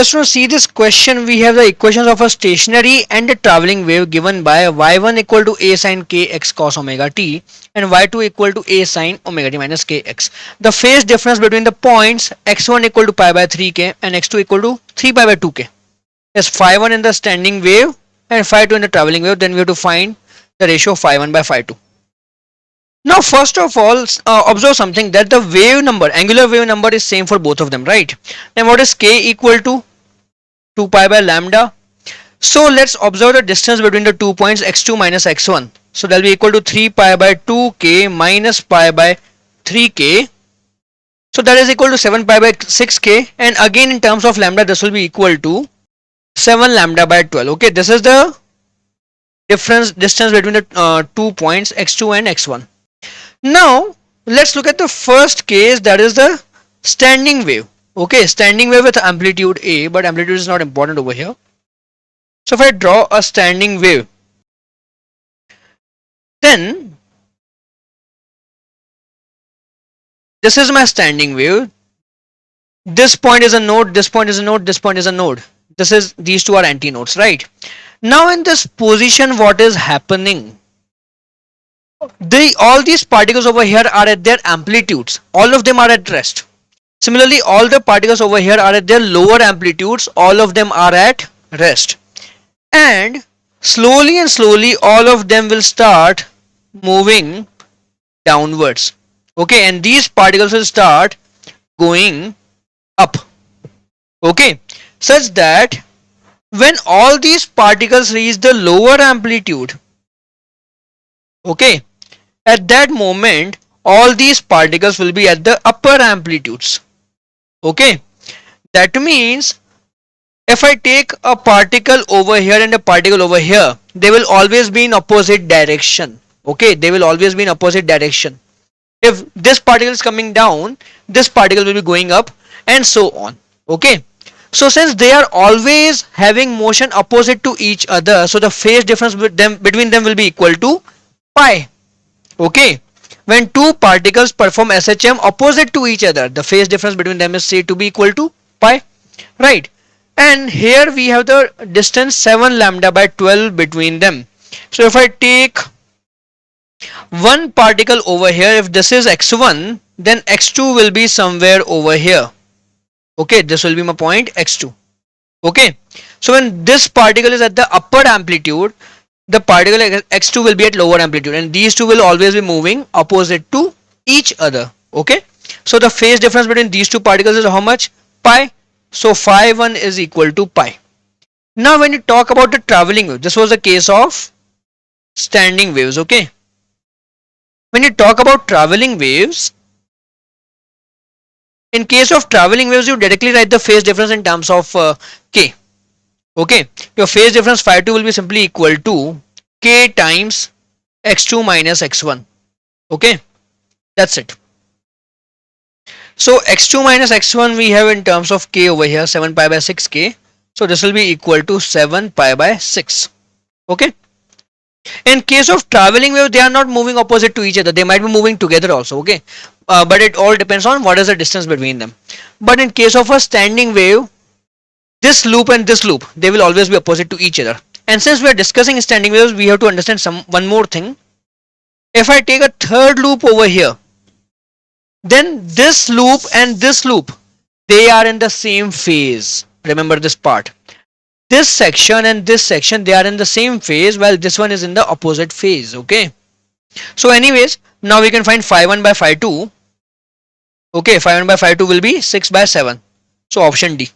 Just to see this question, we have the equations of a stationary and a traveling wave given by y1 equal to a sin kx cos omega t and y2 equal to a sin omega t minus kx. The phase difference between the points x1 equal to pi by 3k and x2 equal to 3 pi by 2k is phi1 in the standing wave and phi2 in the traveling wave. Then we have to find the ratio of phi1 by phi2. Now, first of all, observe something, that the wave number, angular wave number is same for both of them, right? Then what is k equal to? 2 pi by lambda. So let's observe the distance between the 2 points x2 minus x1. So that will be equal to 3 pi by 2k minus pi by 3k. So that is equal to 7 pi by 6k, and again in terms of lambda this will be equal to 7 lambda by 12. Okay, this is the distance between the 2 points x2 and x1. Now let's look at the first case, that is the standing wave. Okay, standing wave with amplitude A, but amplitude is not important over here. So if I draw a standing wave, then this is my standing wave. This point is a node, this point is a node, this point is a node. These two are antinodes, right? Now in this position, what is happening? All these particles over here are at their amplitudes. All of them are at rest. Similarly, all the particles over here are at their lower amplitudes. All of them are at rest. And slowly all of them will start moving downwards. Okay, and these particles will start going up. Okay, such that when all these particles reach the lower amplitude, okay, at that moment all these particles will be at the upper amplitudes. Okay, that means if I take a particle over here and a particle over here, they will always be in opposite direction. Okay, they will always be in opposite direction. If this particle is coming down, this particle will be going up, and so on. Okay, so since they are always having motion opposite to each other, so the phase difference between them will be equal to pi. Okay, when two particles perform SHM opposite to each other, the phase difference between them is said to be equal to pi, right? And here we have the distance 7 lambda by 12 between them. So if I take one particle over here, if this is x1, then x2 will be somewhere over here. Okay, this will be my point x2. Okay, so when this particle is at the upper amplitude, the particle x2 will be at lower amplitude, and these two will always be moving opposite to each other. Okay, so the phase difference between these two particles is how much? Pi. So phi1 is equal to pi. Now when you talk about the traveling wave, this was the case of standing waves. Okay, when you talk about traveling waves, in case of traveling waves, you directly write the phase difference in terms of k. Okay, your phase difference phi2 will be simply equal to k times x2 minus x1. Okay, that's it. So x2 minus x1 we have in terms of k over here, 7 pi by 6k. So this will be equal to 7 pi by 6. Okay, in case of traveling wave, they are not moving opposite to each other, they might be moving together also. Okay, but it all depends on what is the distance between them. But in case of a standing wave, this loop and this loop, they will always be opposite to each other. And since we are discussing standing waves, we have to understand one more thing. If I take a third loop over here, then this loop and this loop, they are in the same phase. Remember this part. This section and this section, they are in the same phase, while this one is in the opposite phase. Okay, so anyways, now we can find phi1 by phi2. Okay, phi1 by phi2 will be 6 by 7. So option D.